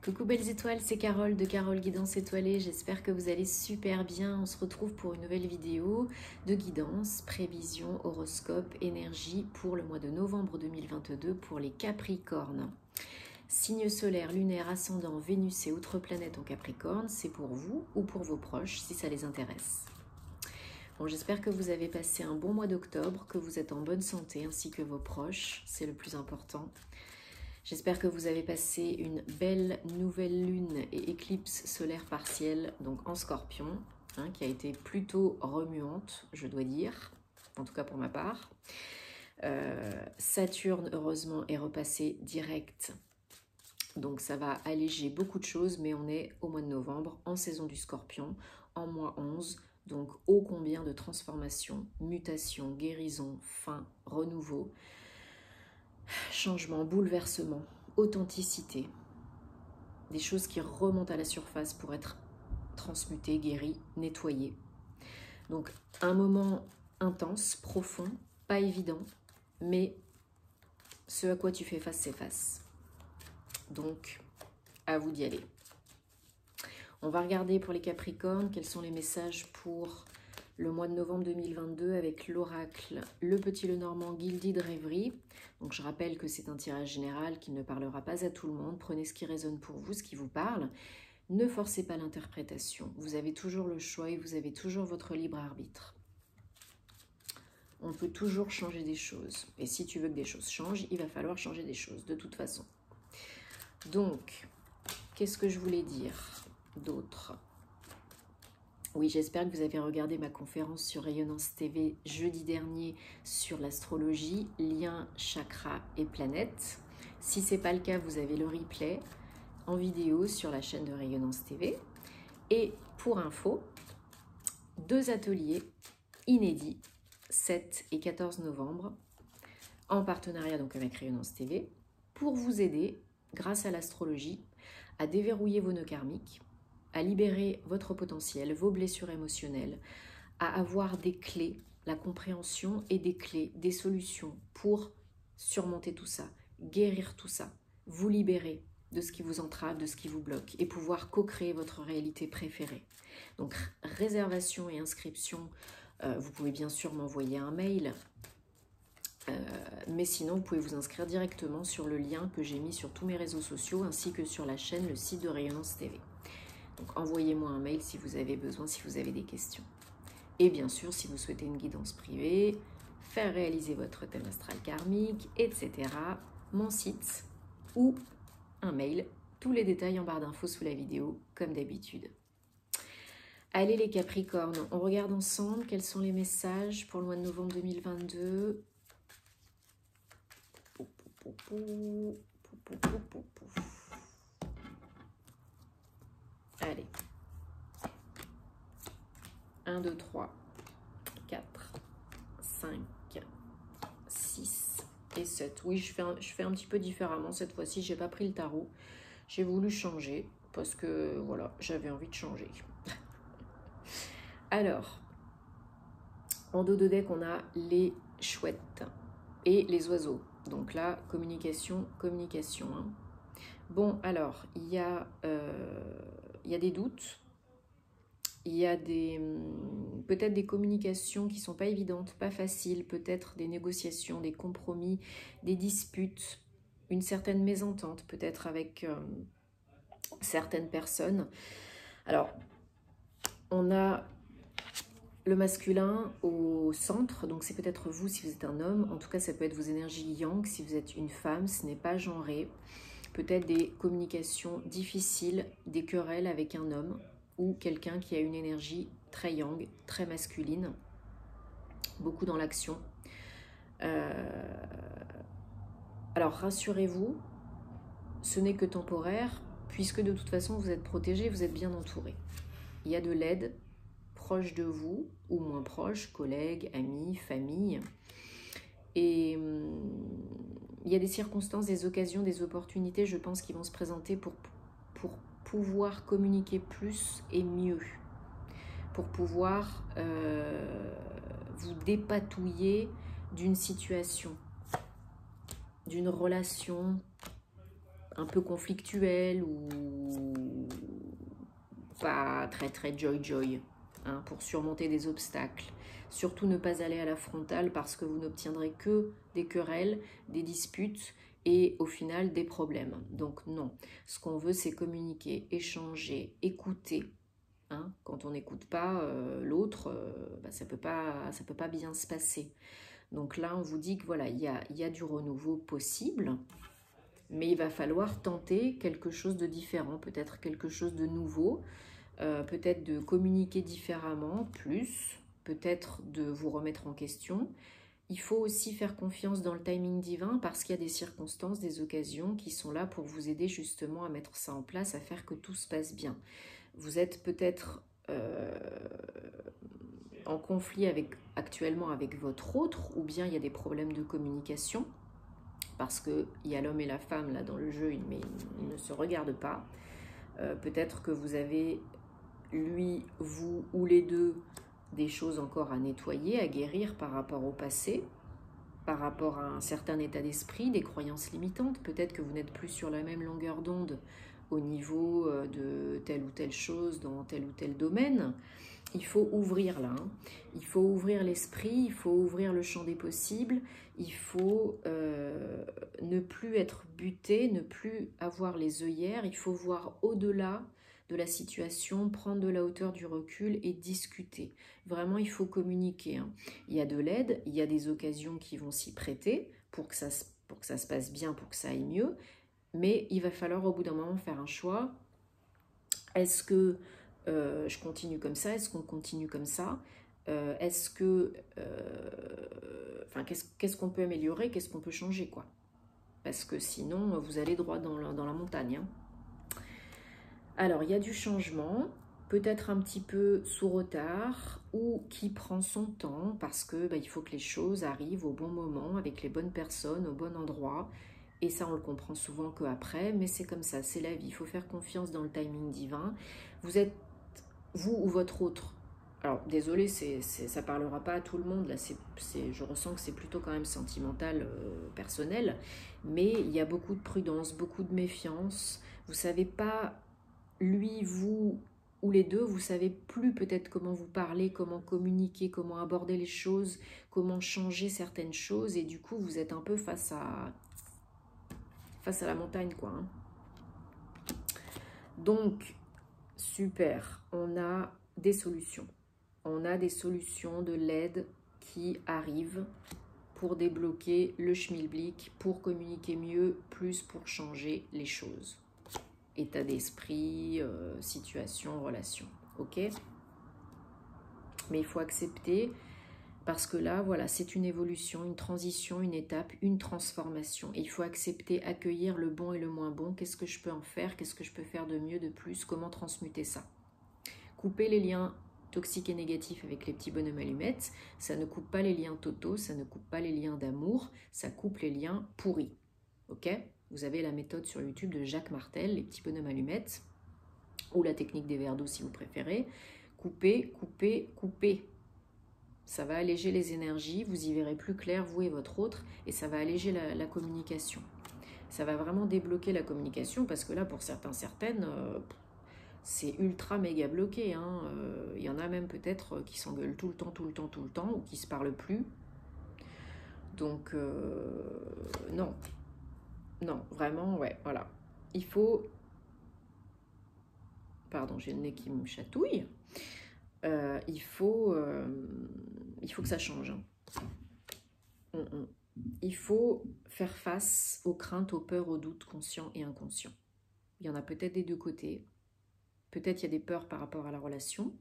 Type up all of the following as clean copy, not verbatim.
Coucou belles étoiles, c'est Carole de Carole Guidance Étoilée, j'espère que vous allez super bien. On se retrouve pour une nouvelle vidéo de guidance, prévision, horoscope, énergie pour le mois de novembre 2022 pour les Capricornes. Signe solaire, lunaire, ascendant, Vénus et autres planètes en Capricorne, c'est pour vous ou pour vos proches si ça les intéresse. Bon, j'espère que vous avez passé un bon mois d'octobre, que vous êtes en bonne santé ainsi que vos proches, c'est le plus important. J'espère que vous avez passé une belle nouvelle lune et éclipse solaire partielle, donc en Scorpion, qui a été plutôt remuante, je dois dire, en tout cas pour ma part. Saturne, heureusement, est repassé direct, donc ça va alléger beaucoup de choses, mais on est au mois de novembre, en saison du Scorpion, en mois 11, donc ô combien de transformations, mutations, guérisons, fin, renouveau, changement, bouleversement, authenticité, des choses qui remontent à la surface pour être transmutées, guéries, nettoyées. Donc un moment intense, profond, pas évident, mais ce à quoi tu fais face s'efface. Donc à vous d'y aller. On va regarder pour les Capricornes quels sont les messages pour le mois de novembre 2022 avec l'oracle Le Petit Lenormand Gilded Rêverie. Donc je rappelle que c'est un tirage général qui ne parlera pas à tout le monde. Prenez ce qui résonne pour vous, ce qui vous parle. Ne forcez pas l'interprétation. Vous avez toujours le choix et vous avez toujours votre libre arbitre. On peut toujours changer des choses. Et si tu veux que des choses changent, il va falloir changer des choses de toute façon. Donc, qu'est-ce que je voulais dire d'autre ? Oui, j'espère que vous avez regardé ma conférence sur Rayonnance TV jeudi dernier sur l'astrologie, liens, chakras et planètes. Si ce n'est pas le cas, vous avez le replay en vidéo sur la chaîne de Rayonnance TV. Et pour info, 2 ateliers inédits, 7 et 14 novembre, en partenariat donc avec Rayonnance TV, pour vous aider, grâce à l'astrologie, à déverrouiller vos nœuds karmiques, à libérer votre potentiel, vos blessures émotionnelles, à avoir des clés, la compréhension et des clés, des solutions pour surmonter tout ça, guérir tout ça, vous libérer de ce qui vous entrave, de ce qui vous bloque et pouvoir co-créer votre réalité préférée. Donc réservation et inscription, vous pouvez bien sûr m'envoyer un mail, mais sinon vous pouvez vous inscrire directement sur le lien que j'ai mis sur tous mes réseaux sociaux ainsi que sur la chaîne, le site de Rayonnance TV. Donc envoyez-moi un mail si vous avez besoin, si vous avez des questions. Et bien sûr, si vous souhaitez une guidance privée, faire réaliser votre thème astral karmique, etc. Mon site ou un mail. Tous les détails en barre d'infos sous la vidéo, comme d'habitude. Allez les Capricornes, on regarde ensemble quels sont les messages pour le mois de novembre 2022. Allez. 1, 2, 3, 4, 5, 6 et 7. Oui, je fais un petit peu différemment cette fois-ci. J'ai pas pris le tarot. J'ai voulu changer parce que voilà, j'avais envie de changer. Alors, en dos de deck, on a les chouettes et les oiseaux. Donc là, communication, communication. Hein. Bon, alors, il y a des doutes. Il y a peut-être des communications qui ne sont pas évidentes, pas faciles, peut-être des négociations, des compromis, des disputes, une certaine mésentente peut-être avec certaines personnes. Alors, on a le masculin au centre, donc c'est peut-être vous si vous êtes un homme, en tout cas ça peut être vos énergies yang si vous êtes une femme, ce n'est pas genré. Peut-être des communications difficiles, des querelles avec un homme, ou quelqu'un qui a une énergie très yang, très masculine, beaucoup dans l'action. Alors rassurez-vous, ce n'est que temporaire, puisque de toute façon vous êtes protégé, vous êtes bien entouré. Il y a de l'aide proche de vous, ou moins proche, collègues, amis, famille. Et il y a des circonstances, des occasions, des opportunités, je pense, qui vont se présenter pour pouvoir communiquer plus et mieux, pour pouvoir vous dépatouiller d'une situation, d'une relation un peu conflictuel ou pas très très joy, hein, pour surmonter des obstacles. Surtout ne pas aller à la frontale parce que vous n'obtiendrez que des querelles, des disputes et au final des problèmes. Donc non, ce qu'on veut c'est communiquer, échanger, écouter. Hein, quand on n'écoute pas l'autre, bah, ça peut pas bien se passer. Donc là, on vous dit que voilà, il y a du renouveau possible, mais il va falloir tenter quelque chose de différent, peut-être quelque chose de nouveau, peut-être de communiquer différemment, plus, peut-être de vous remettre en question. Il faut aussi faire confiance dans le timing divin parce qu'il y a des circonstances, des occasions qui sont là pour vous aider justement à mettre ça en place, à faire que tout se passe bien. Vous êtes peut-être en conflit actuellement avec votre autre, ou bien il y a des problèmes de communication, parce qu'il y a l'homme et la femme là dans le jeu, mais ils ne se regardent pas. Peut-être que vous avez, lui, vous ou les deux, des choses encore à nettoyer, à guérir par rapport au passé, par rapport à un certain état d'esprit, des croyances limitantes. Peut-être que vous n'êtes plus sur la même longueur d'onde au niveau de telle ou telle chose dans tel ou tel domaine. Il faut ouvrir là, hein. Il faut ouvrir l'esprit, il faut ouvrir le champ des possibles, il faut ne plus être buté, ne plus avoir les œillères, il faut voir au-delà de la situation, prendre de la hauteur, du recul et discuter. Vraiment, il faut communiquer, hein. Il y a de l'aide, il y a des occasions qui vont s'y prêter pour que ça se passe bien, pour que ça aille mieux, mais il va falloir au bout d'un moment faire un choix. Est-ce que je continue comme ça? Est-ce qu'on continue comme ça? Est-ce que... Enfin, qu'est-ce qu'on peut améliorer? Qu'est-ce qu'on peut changer, quoi? Parce que sinon, vous allez droit dans la montagne, hein. Alors, il y a du changement, peut-être un petit peu sous retard, ou qui prend son temps, parce que il faut que les choses arrivent au bon moment, avec les bonnes personnes, au bon endroit. Et ça, on le comprend souvent qu'après, mais c'est comme ça, c'est la vie. Il faut faire confiance dans le timing divin. Vous êtes, vous ou votre autre. Alors, désolé, ça parlera pas à tout le monde. Là, je ressens que c'est plutôt quand même sentimental, personnel. Mais il y a beaucoup de prudence, beaucoup de méfiance. Vous savez pas, lui, vous ou les deux, vous savez plus peut-être comment vous parler, comment communiquer, comment aborder les choses, comment changer certaines choses. Et du coup, vous êtes un peu face à la montagne, quoi, hein. Donc, super, on a des solutions. On a des solutions, de l'aide qui arrivent pour débloquer le schmilblick, pour communiquer mieux, plus pour changer les choses. État d'esprit, situation, relation. Ok? Mais il faut accepter, parce que là, voilà, c'est une évolution, une transition, une étape, une transformation. Et il faut accepter, accueillir le bon et le moins bon. Qu'est-ce que je peux en faire? Qu'est-ce que je peux faire de mieux, de plus? Comment transmuter ça? Couper les liens toxiques et négatifs avec les petits bonhommes allumettes. Ça ne coupe pas les liens totaux, ça ne coupe pas les liens d'amour, ça coupe les liens pourris. Ok? Vous avez la méthode sur YouTube de Jacques Martel, les petits bonhommes allumettes, ou la technique des verres d'eau si vous préférez. Couper, couper, couper. Ça va alléger les énergies, vous y verrez plus clair, vous et votre autre, et ça va alléger la communication. Ça va vraiment débloquer la communication, parce que là, pour certaines, c'est ultra méga bloqué, hein. Il y en a même peut-être qui s'engueulent tout le temps, ou qui se parlent plus. Donc, non. Non, vraiment, ouais, voilà. Il faut... Pardon, j'ai le nez qui me chatouille. Il faut que ça change. Il faut faire face aux craintes, aux peurs, aux doutes conscients et inconscients. Il y en a peut-être des deux côtés. Peut-être il y a des peurs par rapport à la relation.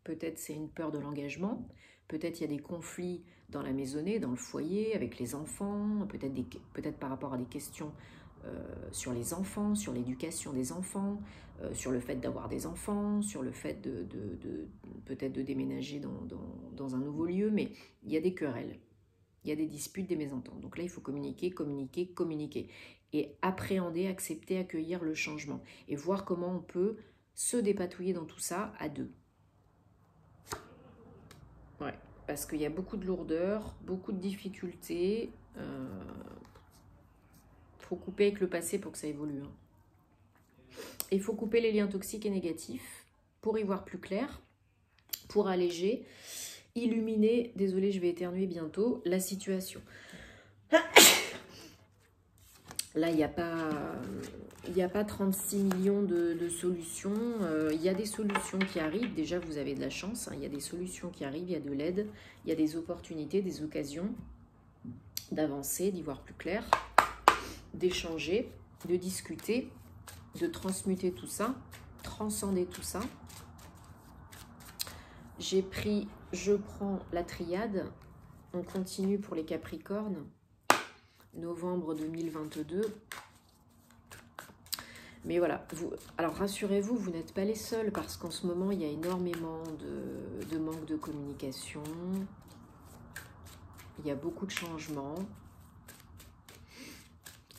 Peut-être c'est une peur de l'engagement. Peut-être il y a des conflits dans la maisonnée, dans le foyer, avec les enfants. Peut-être par rapport à des questions sur les enfants, sur l'éducation des enfants, sur le fait d'avoir des enfants, sur le fait peut-être de déménager dans un nouveau lieu. Mais il y a des querelles, il y a des disputes, des mésententes. Donc là, il faut communiquer, communiquer, communiquer. Et appréhender, accepter, accueillir le changement. Et voir comment on peut se dépatouiller dans tout ça à deux. Ouais, parce qu'il y a beaucoup de lourdeur, beaucoup de difficultés. faut couper avec le passé pour que ça évolue. Hein. Il faut couper les liens toxiques et négatifs pour y voir plus clair, pour alléger, illuminer, désolé je vais éternuer bientôt, la situation. Là, il n'y a pas 36 millions de solutions. Il y a des solutions qui arrivent. Déjà, vous avez de la chance. Hein. Il y a des solutions qui arrivent, il y a de l'aide, il y a des opportunités, des occasions d'avancer, d'y voir plus clair, d'échanger, de discuter, de transmuter tout ça, transcender tout ça. Je prends la triade. On continue pour les Capricornes. Novembre 2022. Mais voilà, alors rassurez-vous, vous n'êtes pas les seuls parce qu'en ce moment, il y a énormément de manque de communication. Il y a beaucoup de changements.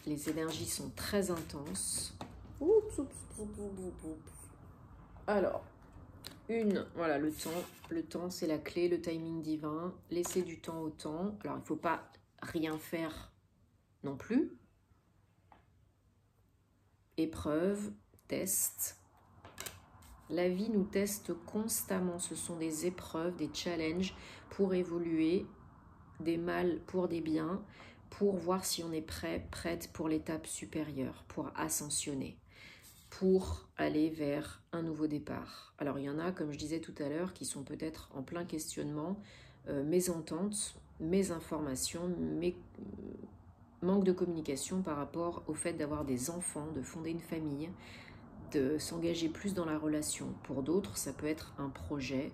Les énergies sont très intenses. Alors, voilà, le temps. Le temps, c'est la clé, le timing divin. Laissez du temps au temps. Alors, il ne faut pas rien faire non plus. Épreuves, tests. La vie nous teste constamment. Ce sont des épreuves, des challenges pour évoluer, des mal pour des biens, pour voir si on est prêt, prête pour l'étape supérieure, pour ascensionner, pour aller vers un nouveau départ. Alors il y en a, comme je disais tout à l'heure, qui sont peut-être en plein questionnement, mésententes, mésinformations, manque de communication par rapport au fait d'avoir des enfants, de fonder une famille, de s'engager plus dans la relation. Pour d'autres, ça peut être un projet,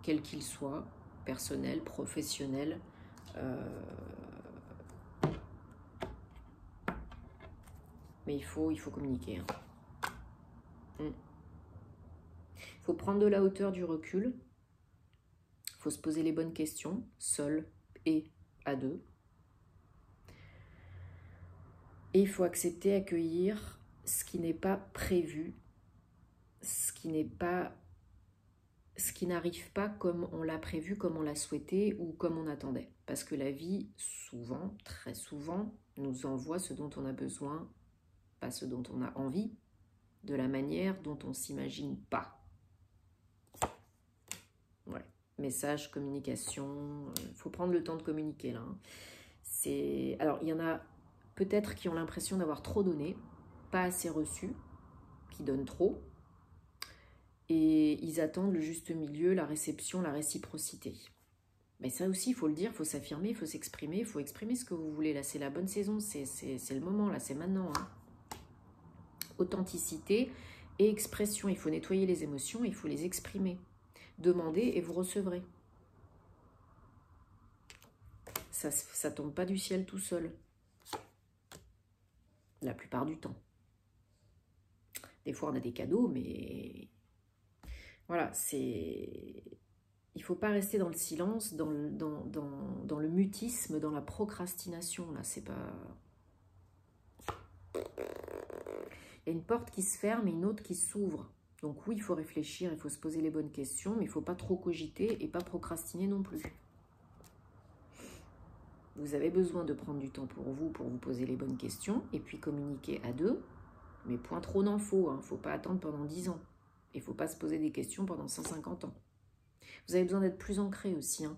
quel qu'il soit, personnel, professionnel. Mais il faut communiquer. Il faut prendre de la hauteur, du recul. Il faut se poser les bonnes questions, seul et à deux. Et il faut accepter, accueillir ce qui n'est pas prévu, ce qui n'arrive pas comme on l'a prévu, comme on l'a souhaité ou comme on attendait. Parce que la vie, souvent, très souvent, nous envoie ce dont on a besoin, pas ce dont on a envie, de la manière dont on ne s'imagine pas. Ouais. Message, communication, il faut prendre le temps de communiquer là. Hein. Alors, il y en a peut-être qui ont l'impression d'avoir trop donné, pas assez reçu, qui donnent trop. Et ils attendent le juste milieu, la réception, la réciprocité. Mais ça aussi, il faut le dire, il faut s'affirmer, il faut s'exprimer, il faut exprimer ce que vous voulez. Là, c'est la bonne saison, c'est le moment, là, c'est maintenant. Hein. Authenticité et expression. Il faut nettoyer les émotions, il faut les exprimer. Demandez et vous recevrez. Ça tombe pas du ciel tout seul. La plupart du temps. Des fois, on a des cadeaux, mais... Voilà, il ne faut pas rester dans le silence, dans le mutisme, dans la procrastination. Là, c'est pas... Il y a une porte qui se ferme et une autre qui s'ouvre. Donc oui, il faut réfléchir, il faut se poser les bonnes questions, mais il ne faut pas trop cogiter et pas procrastiner non plus. Vous avez besoin de prendre du temps pour vous poser les bonnes questions et puis communiquer à deux, mais point trop d'infos, hein. Il ne faut pas attendre pendant 10 ans. Il ne faut pas se poser des questions pendant 150 ans. Vous avez besoin d'être plus ancré aussi, hein,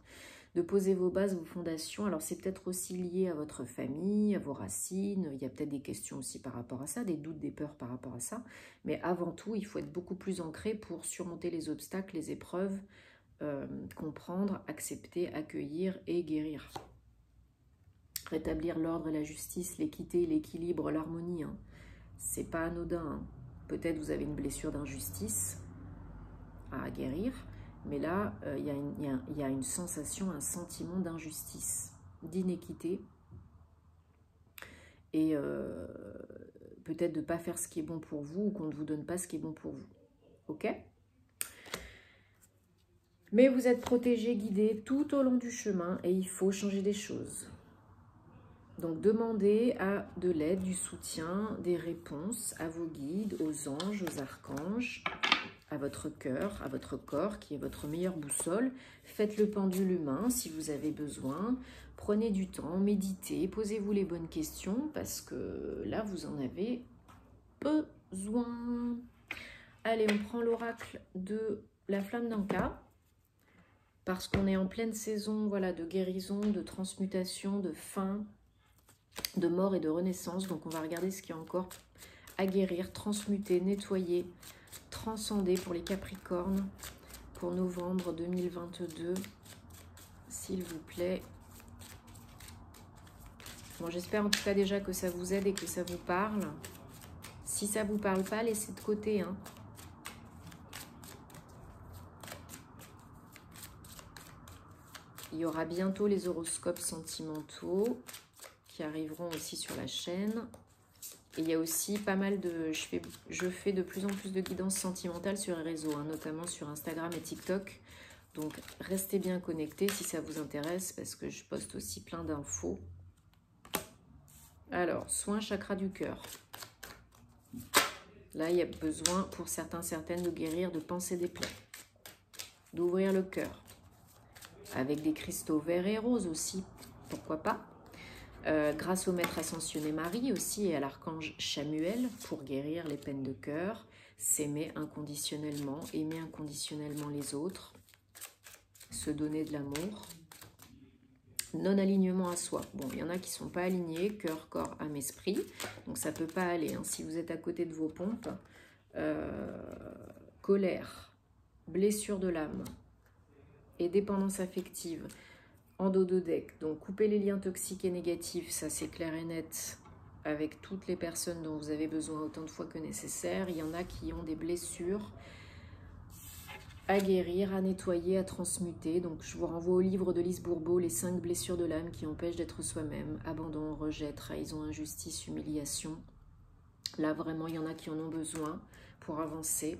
de poser vos bases, vos fondations. Alors c'est peut-être aussi lié à votre famille, à vos racines. Il y a peut-être des questions aussi par rapport à ça, des doutes, des peurs par rapport à ça. Mais avant tout, il faut être beaucoup plus ancré pour surmonter les obstacles, les épreuves, comprendre, accepter, accueillir et guérir. Rétablir l'ordre et la justice, l'équité, l'équilibre, l'harmonie. Hein. C'est pas anodin. Hein. Peut-être vous avez une blessure d'injustice à guérir, mais là, il y a une sensation, un sentiment d'injustice, d'inéquité, et peut-être de ne pas faire ce qui est bon pour vous, ou qu'on ne vous donne pas ce qui est bon pour vous. Ok ? Mais vous êtes protégé, guidé tout au long du chemin, et il faut changer des choses. Donc, demandez de l'aide, du soutien, des réponses à vos guides, aux anges, aux archanges. à votre cœur, à votre corps, qui est votre meilleure boussole. Faites le pendule humain si vous avez besoin. Prenez du temps, méditez, posez-vous les bonnes questions parce que là, vous en avez besoin. Allez, on prend l'oracle de la flamme d'Anka parce qu'on est en pleine saison, voilà, de guérison, de transmutation, de fin, de mort et de renaissance. Donc, on va regarder ce qu'il y a encore à guérir, transmuter, nettoyer, transcender pour les Capricornes pour novembre 2022, s'il vous plaît. Bon, j'espère en tout cas déjà que ça vous aide et que ça vous parle. Si ça vous parle pas, laissez de côté, hein. Il y aura bientôt les horoscopes sentimentaux qui arriveront aussi sur la chaîne. Et il y a aussi pas mal de... Je fais de plus en plus de guidance sentimentale sur les réseaux, hein, notamment sur Instagram et TikTok. Donc, restez bien connectés si ça vous intéresse parce que je poste aussi plein d'infos. Alors, soin chakra du cœur. Là, il y a besoin pour certains, certaines de guérir, de penser des plaies, d'ouvrir le cœur. Avec des cristaux verts et roses aussi, pourquoi pas. Grâce au maître ascensionné Marie aussi et à l'archange Chamuel pour guérir les peines de cœur, s'aimer inconditionnellement, aimer inconditionnellement les autres, se donner de l'amour. Non-alignement à soi. Bon, il y en a qui ne sont pas alignés, cœur, corps, âme, esprit. Donc ça ne peut pas aller. Hein. Si vous êtes à côté de vos pompes, colère, blessure de l'âme et dépendance affective, endododec. Donc couper les liens toxiques et négatifs, ça c'est clair et net avec toutes les personnes dont vous avez besoin autant de fois que nécessaire. Il y en a qui ont des blessures à guérir, à nettoyer, à transmuter. Donc je vous renvoie au livre de Lise Bourbeau, Les 5 blessures de l'âme qui empêchent d'être soi-même. Abandon, rejet, trahison, injustice, humiliation. Là vraiment, il y en a qui en ont besoin pour avancer.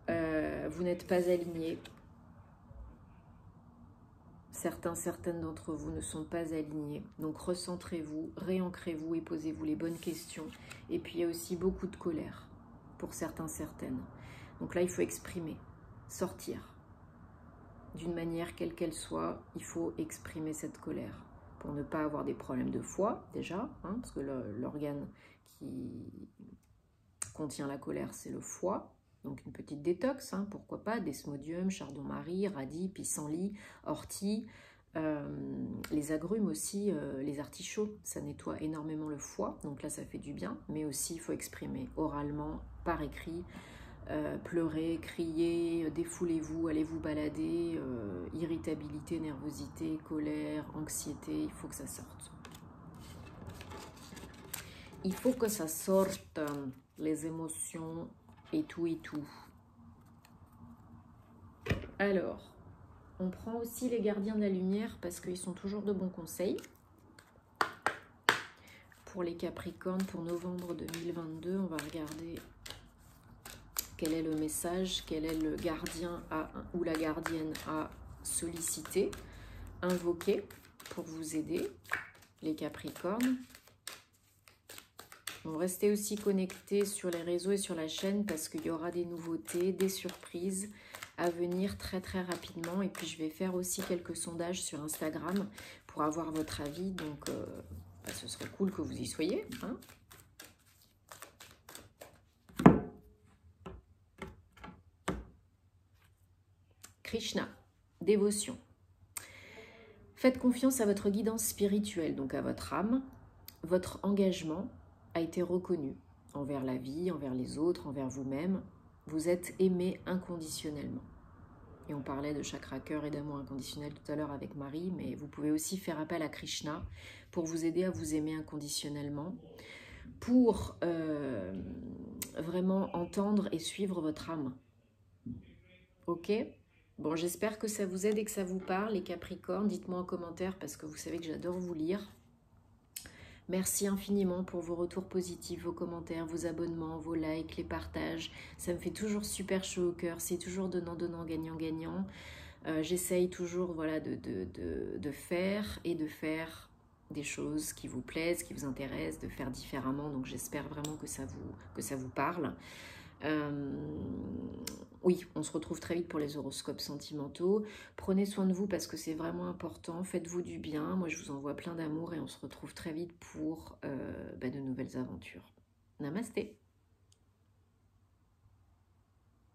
Vous n'êtes pas alignés. Certaines d'entre vous ne sont pas alignés. Donc recentrez-vous, réancrez-vous et posez-vous les bonnes questions. Et puis il y a aussi beaucoup de colère pour certaines. Donc là, il faut exprimer. Sortir d'une manière quelle qu'elle soit, il faut exprimer cette colère pour ne pas avoir des problèmes de foie déjà, hein, parce que l'organe qui contient la colère c'est le foie, donc une petite détox, hein, pourquoi pas, desmodium, chardon-marie, radis, pissenlit, ortie, les agrumes aussi, les artichauts, ça nettoie énormément le foie, donc là ça fait du bien, mais aussi il faut exprimer oralement, par écrit, pleurez, criez, défoulez-vous, allez vous balader, irritabilité, nervosité, colère, anxiété, il faut que ça sorte. Il faut que ça sorte, les émotions et tout et tout. Alors, on prend aussi les gardiens de la lumière parce qu'ils sont toujours de bons conseils. Pour les Capricornes, pour novembre 2022, on va regarder quel est le message, quel est le gardien ou la gardienne à solliciter, invoquer pour vous aider, les Capricornes. Bon, restez aussi connectés sur les réseaux et sur la chaîne parce qu'il y aura des nouveautés, des surprises à venir très rapidement. Et puis je vais faire aussi quelques sondages sur Instagram pour avoir votre avis. Donc ce serait cool que vous y soyez, hein. Krishna, dévotion. Faites confiance à votre guidance spirituelle, donc à votre âme. Votre engagement a été reconnu envers la vie, envers les autres, envers vous-même. Vous êtes aimé inconditionnellement. Et on parlait de chakra cœur et d'amour inconditionnel tout à l'heure avec Marie, mais vous pouvez aussi faire appel à Krishna pour vous aider à vous aimer inconditionnellement, pour vraiment entendre et suivre votre âme. Ok ? Bon, j'espère que ça vous aide et que ça vous parle, les Capricornes. Dites-moi en commentaire parce que vous savez que j'adore vous lire. Merci infiniment pour vos retours positifs, vos commentaires, vos abonnements, vos likes, les partages. Ça me fait toujours super chaud au cœur. C'est toujours donnant, gagnant. J'essaye toujours voilà, de faire des choses qui vous plaisent, qui vous intéressent, de faire différemment. Donc j'espère vraiment que ça vous parle. Oui, on se retrouve très vite pour les horoscopes sentimentaux. Prenez soin de vous parce que c'est vraiment important. Faites-vous du bien. Moi, je vous envoie plein d'amour et on se retrouve très vite pour de nouvelles aventures. Namasté.